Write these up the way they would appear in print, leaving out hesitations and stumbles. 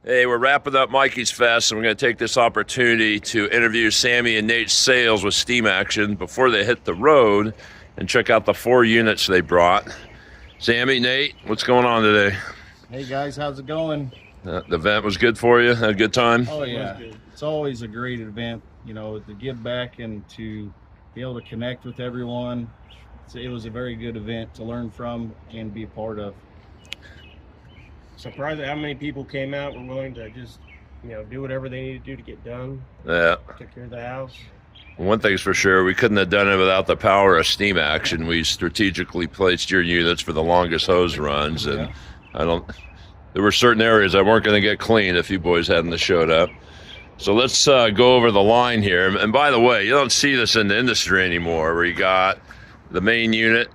Hey, we're wrapping up Mikey's Fest, and we're going to take this opportunity to interview Sammy and Nate's sales with SteamAction before they hit the road and check out the 4 units they brought. Sammy, Nate, what's going on today? Hey guys, how's it going? The event was good for you? Had a good time? Oh yeah, it's always a great event, you know, to give back and to be able to connect with everyone. It was a very good event to learn from and be a part of. Surprised at how many people came out and were willing to just, you know, do whatever they need to do to get done. Yeah. Take care of the house. One thing's for sure, we couldn't have done it without the power of SteamAction. We strategically placed your units for the longest hose runs, and there were certain areas that weren't going to get clean if you boys hadn't showed up. So let's go over the line here. And by the way, you don't see this in the industry anymore, where you got the main unit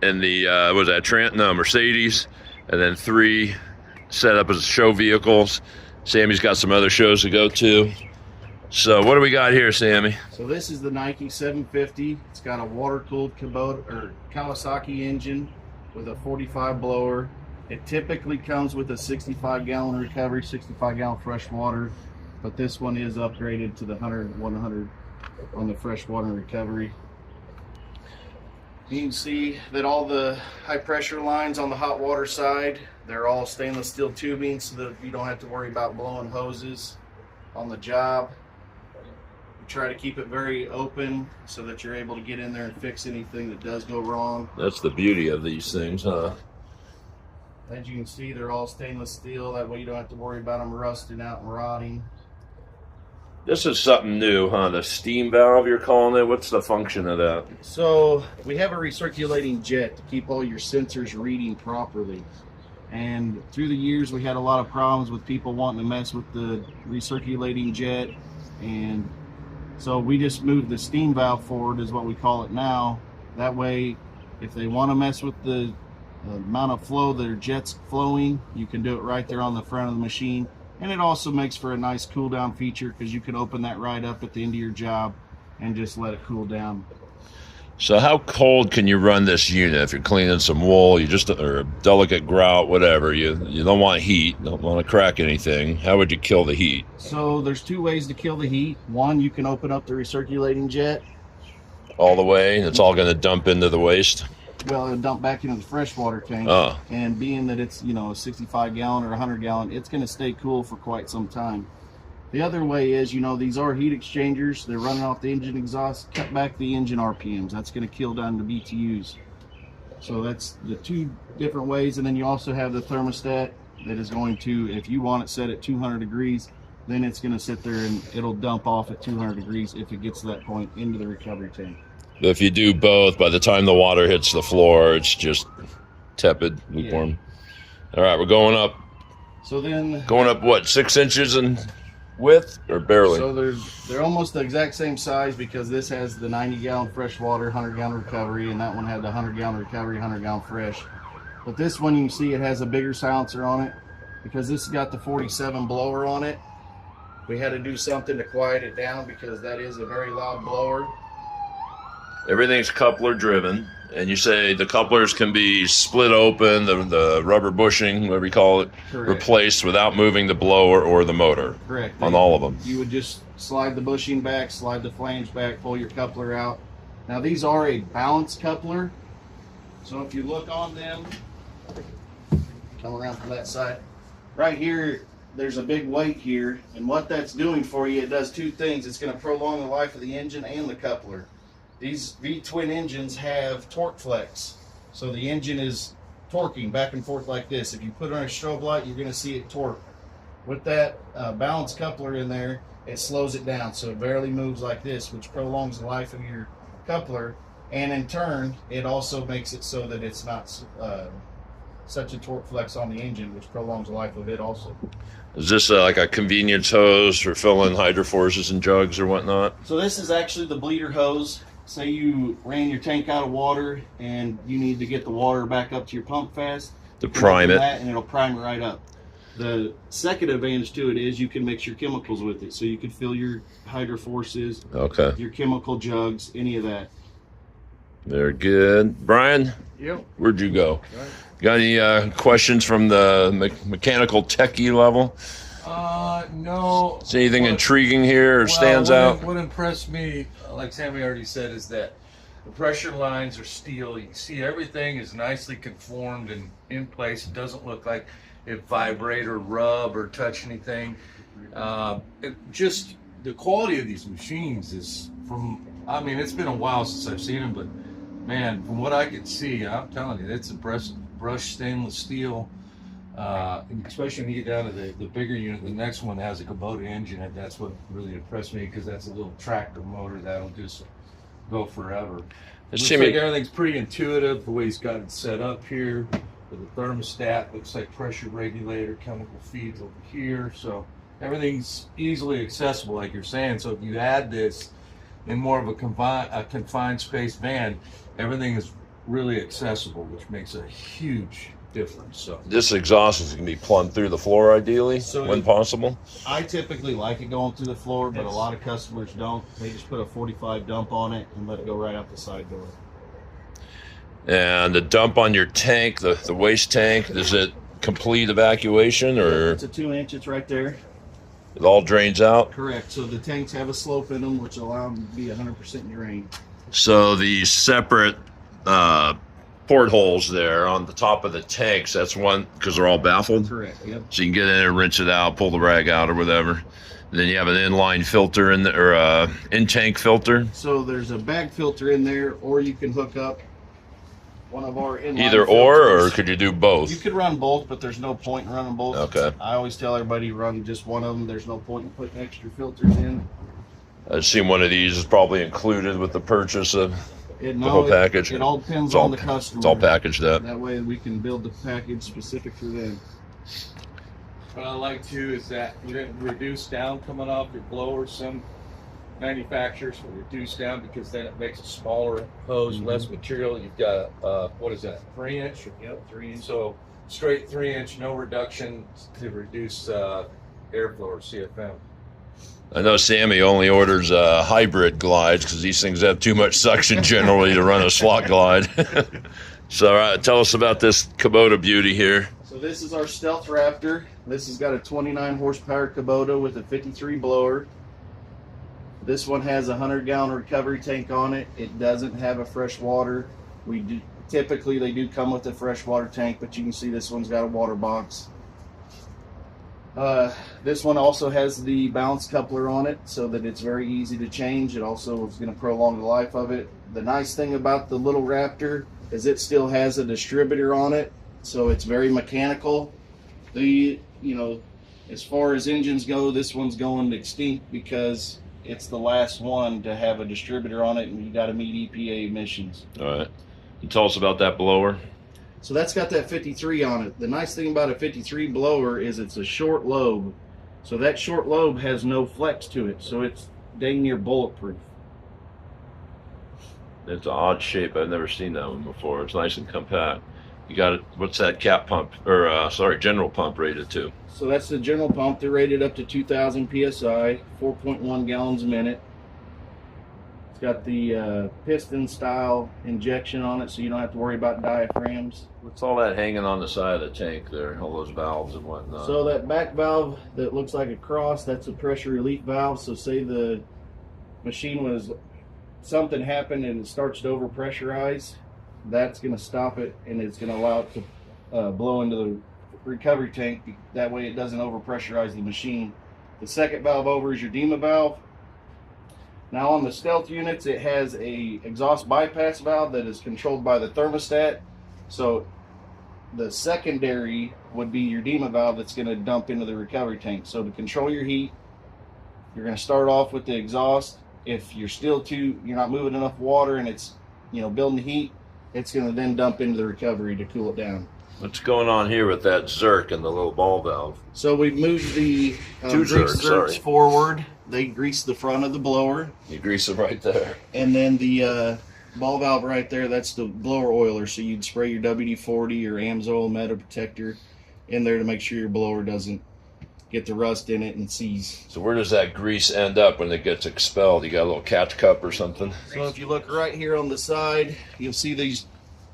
and the Mercedes, and then 3 set up as show vehicles. Sammy's got some other shows to go to. So what do we got here, Sammy? So this is the Nike 750. It's got a water-cooled Kawasaki engine with a 45 blower. It typically comes with a 65-gallon recovery, 65-gallon fresh water, but this one is upgraded to the 100 on the fresh water recovery. You can see that all the high pressure lines on the hot water side, they're all stainless steel tubing so that you don't have to worry about blowing hoses on the job. We try to keep it very open so that you're able to get in there and fix anything that does go wrong. That's the beauty of these things, huh? As you can see, they're all stainless steel. That way you don't have to worry about them rusting out and rotting. This is something new, huh? The steam valve you're calling it? What's the function of that? So we have a recirculating jet to keep all your sensors reading properly. And through the years, we had a lot of problems with people wanting to mess with the recirculating jet. And so we just moved the steam valve forward, is what we call it now. That way, if they want to mess with the amount of flow their jet's flowing, you can do it right there on the front of the machine. And it also makes for a nice cool down feature because you can open that right up at the end of your job and just let it cool down. So how cold can you run this unit? If you're cleaning some wool, or a delicate grout, whatever, you don't want heat, don't want to crack anything. How would you kill the heat? So there's 2 ways to kill the heat. One, you can open up the recirculating jet. All the way, and it's all going to dump into the waste? Well, it'll dump back into the freshwater tank. Oh. And being that it's, you know, a 65-gallon or 100-gallon, it's going to stay cool for quite some time. The other way is, you know, these are heat exchangers. They're running off the engine exhaust. Cut back the engine RPMs. That's going to kill down the BTUs. So that's the 2 different ways. And then you also have the thermostat that is going to, if you want it set at 200 degrees, then it's going to sit there and it'll dump off at 200 degrees if it gets to that point into the recovery tank. But if you do both, by the time the water hits the floor, it's just tepid, lukewarm. Yeah. All right, we're going up. So then... Going up, what, 6 inches in width, or barely? So they're almost the exact same size because this has the 90-gallon fresh water, 100-gallon recovery, and that one had the 100-gallon recovery, 100-gallon fresh. But this one, you can see it has a bigger silencer on it because this has got the 47 blower on it. We had to do something to quiet it down because that is a very loud blower. Everything's coupler driven, and you say the couplers can be split open, the rubber bushing, whatever you call it, Correct. Replaced without moving the blower or the motor. Correct. On all of them. You would just slide the bushing back, slide the flange back, pull your coupler out. Now these are a balanced coupler, so if you look on them, come around to that side, right here there's a big weight here, and what that's doing for you, it does 2 things. It's going to prolong the life of the engine and the coupler. These V-twin engines have torque flex, so the engine is torquing back and forth like this. If you put on a strobe light, you're going to see it torque. With that balanced coupler in there, it slows it down, so it barely moves like this, which prolongs the life of your coupler, and in turn, it also makes it so that it's not such a torque flex on the engine, which prolongs the life of it also. Is this like a convenience hose for filling hydroforces and jugs or whatnot? So this is actually the bleeder hose. Say you ran your tank out of water and you need to get the water back up to your pump fast. To prime it. And it'll prime it right up. The second advantage to it is you can mix your chemicals with it. So you could fill your hydroforces, okay, your chemical jugs, any of that. Very good. Brian? Yep. Where'd you go? Right. Got any questions from the mechanical techie level? No. Is anything intriguing here or stands out? What impressed me, like Sammy already said, is that the pressure lines are steel. You can see everything is nicely conformed and in place. It doesn't look like it vibrate or rub or touch anything. Just the quality of these machines is I mean, it's been a while since I've seen them, but man, from what I can see, I'm telling you, it's impressive. Brushed stainless steel. Especially when you get down to the bigger unit, the next one has a Kubota engine, and that's what really impressed me, because that's a little tractor motor that'll just go forever. It looks like everything's pretty intuitive, the way he's got it set up here. With the thermostat, looks like pressure regulator, chemical feeds over here, so everything's easily accessible, like you're saying. So if you add this in more of a confined space van, everything is really accessible, which makes a huge difference. So This exhaust is going to be plumbed through the floor ideally, when possible. I typically like it going through the floor, but a lot of customers don't. They just put a 45 dump on it and let it go right out the side door. And the dump on your tank, the waste tank, is it complete evacuation, or It's a 2-inch. It's right there. it all drains out? Correct. So the tanks have a slope in them, which allow them to be 100% drained. So the separate portholes there on the top of the tanks, that's one, because they're all baffled? Correct. Yep. So you can get in there, rinse it out, pull the rag out or whatever. And then you have an inline filter or in-tank filter. So there's a bag filter in there, or you can hook up one of our inline Either filters. or could you do both? You could run both, but there's no point in running both. Okay. I always tell everybody run just one of them. There's no point in putting extra filters in. I've seen one of these is probably included with the purchase of The whole package. It all depends It's all- on the customer. It's all packaged up. That way we can build the package specific for them. what I like too is that you didn't reduce down coming off your blower. Some manufacturers will reduce down because then it makes a smaller hose, less material. You've got what is that, 3-inch? Yep, 3-inch. So straight 3-inch, no reduction to reduce airflow or CFM. I know Sammy only orders hybrid glides because these things have too much suction generally to run a slot glide. So tell us about this Kubota beauty here. So this is our Stealth Raptor. This has got a 29 horsepower Kubota with a 53 blower. This one has a 100-gallon recovery tank on it. It doesn't have a fresh water. Typically they do come with a freshwater tank, but you can see this one's got a water box. This one also has the balance coupler on it so that it's very easy to change. It also is going to prolong the life of it. The nice thing about the little Raptor is it still has a distributor on it, so it's very mechanical. As far as engines go, this one's going extinct because it's the last one to have a distributor on it, and you got to meet EPA emissions. All right. And tell us about that blower. So that's got that 53 on it. The nice thing about a 53 blower is it's a short lobe. So that short lobe has no flex to it. So it's dang near bulletproof. It's an odd shape. I've never seen that one before. It's nice and compact. You got it. What's that cap pump, or general pump rated to? So that's the general pump. They're rated up to 2,000 PSI, 4.1 gallons a minute. It's got the piston style injection on it, so you don't have to worry about diaphragms. What's all that hanging on the side of the tank there? All those valves and whatnot. So that back valve that looks like a cross, that's a pressure relief valve. So say the machine something happened and it starts to over pressurize, that's going to stop it, and it's going to allow it to blow into the recovery tank. That way it doesn't over pressurize the machine. The second valve over is your DEMA valve. Now on the Stealth units, it has a exhaust bypass valve that is controlled by the thermostat. So the secondary would be your DEMA valve that's going to dump into the recovery tank. So to control your heat, you're going to start off with the exhaust. If you're you're not moving enough water and it's building the heat, it's going to then dump into the recovery to cool it down. What's going on here with that Zerk and the little ball valve? So we've moved the Two grease Zerks, sorry. zerks forward. They grease the front of the blower. You grease it right there. And then the ball valve right there, that's the blower oiler. So you'd spray your WD-40 or AMSOIL Meta Protector in there to make sure your blower doesn't get the rust in it and seize. So where does that grease end up when it gets expelled? You got a little catch cup or something? So if you look right here on the side, you'll see these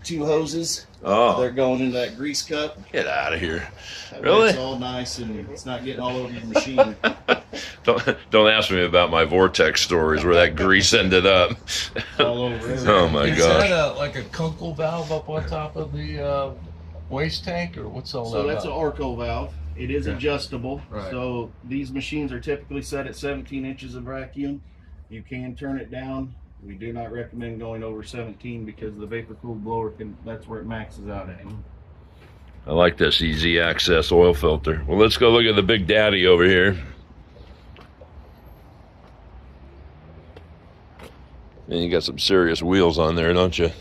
2 hoses. Oh, They're going into that grease cup. get out of here. That way Really? It's all nice and it's not getting all over your machine. Don't ask me about my vortex stories where that grease ended up. All over everything. Oh my Is gosh. that like a Kunkel valve up on top of the waste tank, or what's all So that that's an about? Orco valve. It is adjustable. Right. So these machines are typically set at 17 inches of vacuum. You can turn it down. We do not recommend going over 17 because the vapor cooled blower that's where it maxes out at. I like this easy access oil filter. Well, let's go look at the big daddy over here. And you got some serious wheels on there, don't you?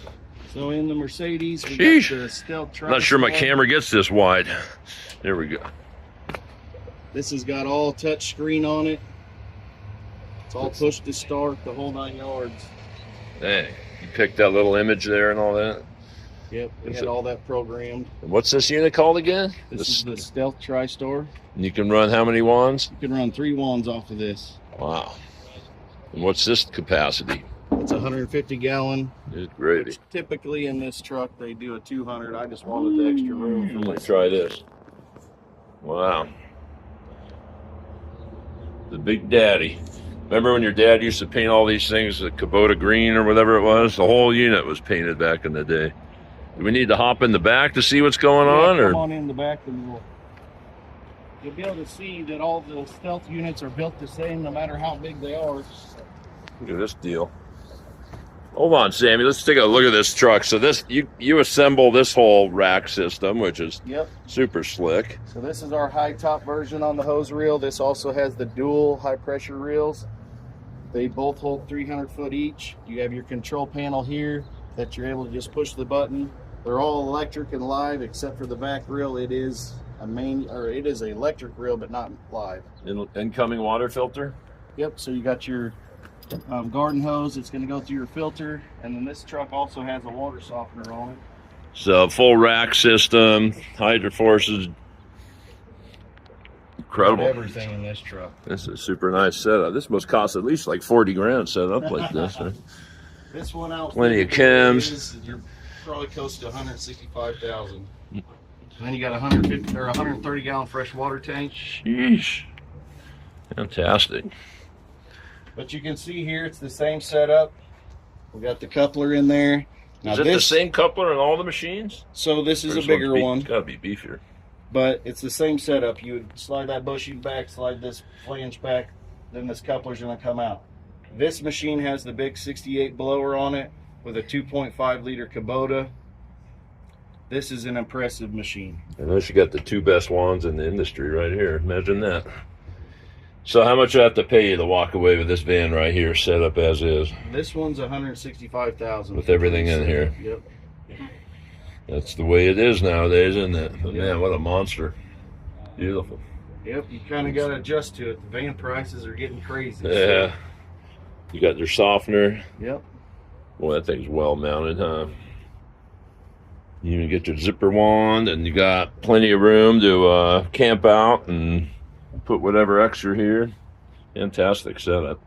So in the Mercedes, we Sheesh. got the Stealth Tri. I'm not sure my camera gets this wide. There we go. This has got all touch screen on it. It's all push to start, the whole 9 yards. Hey, you picked that little image there and all that. Yep, we Is had it- all that programmed. And what's this unit called again? This is the Stealth Tri-Store. And you can run how many wands? You can run 3 wands off of this. Wow. And what's this capacity? It's 150 gallon. It's gravy. Which typically in this truck they do a 200. I just wanted the extra room for my Let's try this. Wow. The big daddy. Remember when your dad used to paint all these things, the Kubota green or whatever it was? The whole unit was painted back in the day. Do we need to hop in the back to see what's going on? Come Or on in the back and you'll be able to see that all the Stealth units are built the same no matter how big they are. look at this deal. Hold on, Sammy. Let's take a look at this truck. So this you assemble this whole rack system, which is Yep. super slick. So this is our high top version on the hose reel. This also has the dual high pressure reels. They both hold 300 foot each. You have your control panel here that you're able to just push the button. They're all electric and live except for the back reel. It is an electric reel, but not live. Incoming water filter. Yep. So you got your garden hose. It's going to go through your filter, and then this truck also has a water softener on it. So full rack system, hydro forces. Incredible. Everything in this truck. This is a super nice setup. This must cost at least like 40 grand set up like this. Right? This one out. Plenty of chems. You're probably close to 165,000. And then you got 150 or 130 gallon fresh water tank. Sheesh. Fantastic. But you can see here it's the same setup. We got the coupler in there. Now Is it the same coupler in all the machines? So this is Or a bigger one, It's gotta be beefier. but it's the same setup. You would slide that bushing back, slide this flange back, then this coupler's gonna come out. This machine has the big 68 blower on it with a 2.5 liter Kubota. This is an impressive machine. Unless you got the 2 best wands in the industry right here. Imagine that. So how much do I have to pay you to walk away with this van right here set up as is? This one's 165,000 With everything in here. Yep. That's the way it is nowadays, isn't it? But Yeah. man, what a monster. Beautiful. Yep, you kind of got to adjust to it. The van prices are getting crazy. Yeah. You got your softener. Yep. Boy, that thing's well mounted, huh? You even get your zipper wand, and you got plenty of room to camp out and put whatever extra here. Fantastic setup.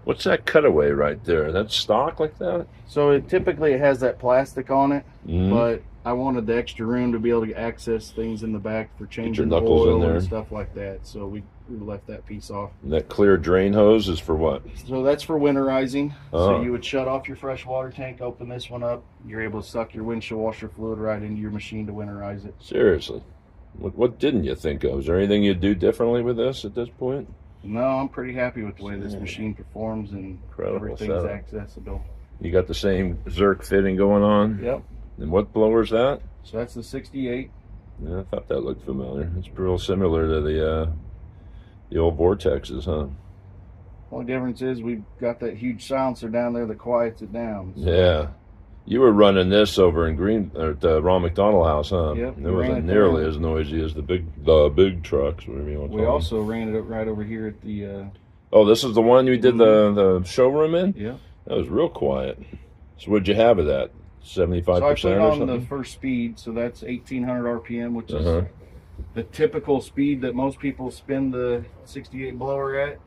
What's that cutaway right there? That's stock like that? So it typically has that plastic on it, Mhm. but I wanted the extra room to be able to access things in the back for changing the knuckles in oil there. and stuff like that. So we left that piece off. And that clear drain hose is for what? So that's for winterizing. Oh. So you would shut off your fresh water tank, open this one up. You're able to suck your windshield washer fluid right into your machine to winterize it. Seriously. What didn't you think of? Is there anything you'd do differently with this at this point? No, I'm pretty happy with the way this machine performs and Incredible everything's setup. accessible. You got the same Zerk fitting going on? Yep. And what blower's that? So that's the 68. Yeah, I thought that looked familiar. It's real similar to the old Vortexes, huh? Only difference is we've got that huge silencer down there that quiets it down. So Yeah. You were running this over in at the Ron McDonald house, huh? Yep, It we wasn't ran it nearly there. as noisy as the big trucks, whatever you want to we call also ran it right over here at the Oh, this is the one you did the showroom in? yeah. That was real quiet. So what'd you have of that? 75% So I put it or on something? the first speed, so that's 1800 RPM, which Uh-huh. is the typical speed that most people spin the 68 blower at.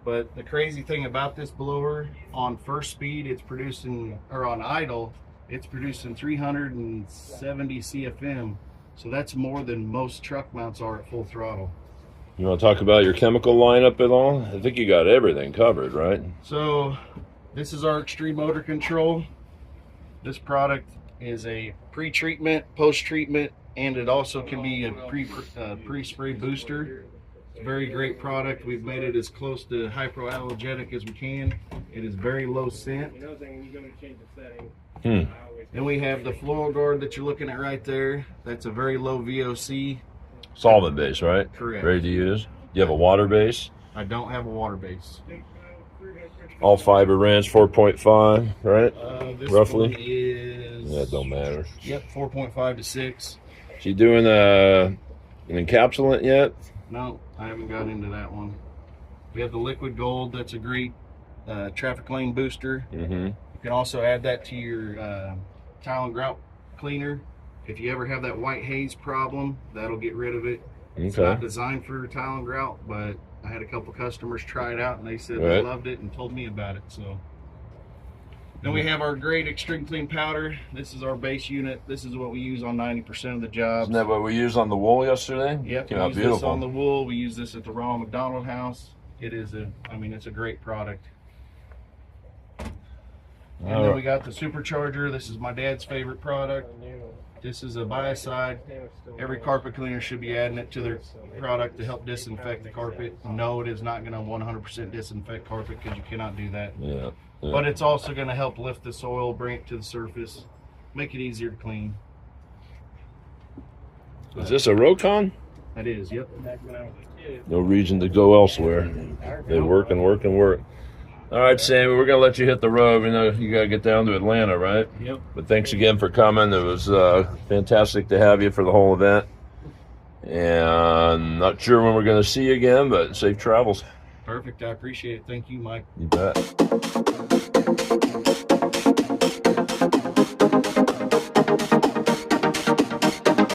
But the crazy thing about this blower, on first speed, it's producing, or on idle, It's producing 370 CFM, so that's more than most truck mounts are at full throttle. You want to talk about your chemical lineup at all? I think you got everything covered, right? So this is our extreme motor control. This product is a pre-treatment, post-treatment, and it also can be a pre-spray booster. It's a very great product. We've made it as close to hypoallergenic as we can. It is very low scent. Then we have the floral guard that you're looking at right there. That's a very low VOC. Solvent base, right? Correct. Ready to use. Do you have a water base? I don't have a water base. All fiber ranch 4.5, right? This Roughly? one is... That don't matter. Yep, 4.5 to 6. Is you doing an encapsulant yet? No, I haven't got into that one. We have the liquid gold. That's a great traffic lane booster. Mm-hmm. You can also add that to your tile and grout cleaner. If you ever have that white haze problem, that'll get rid of it. It's not designed for tile and grout, but I had a couple customers try it out and they said they loved it and told me about it. So then we have our great extreme clean powder. This is our base unit. This is what we use on 90% of the jobs. Isn't that what we used on the wool yesterday? Yep, Came we out use beautiful. this on the wool. We use this at the Ronald McDonald House. It is it's a great product. And then we got the supercharger. This is my dad's favorite product. This is a biocide. Every carpet cleaner should be adding it to their product to help disinfect the carpet. No, it is not going to 100% disinfect carpet because you cannot do that. Yeah. But it's also going to help lift the soil, bring it to the surface, make it easier to clean. Is this a Rokon? That is, yep. No reason to go elsewhere. They work and work and work. All right, Sammy, we're going to let you hit the road. We know you got to get down to Atlanta, right? Yep. But thanks again for coming. It was fantastic to have you for the whole event. And not sure when we're going to see you again, but safe travels. Perfect. I appreciate it. Thank you, Mike. You bet.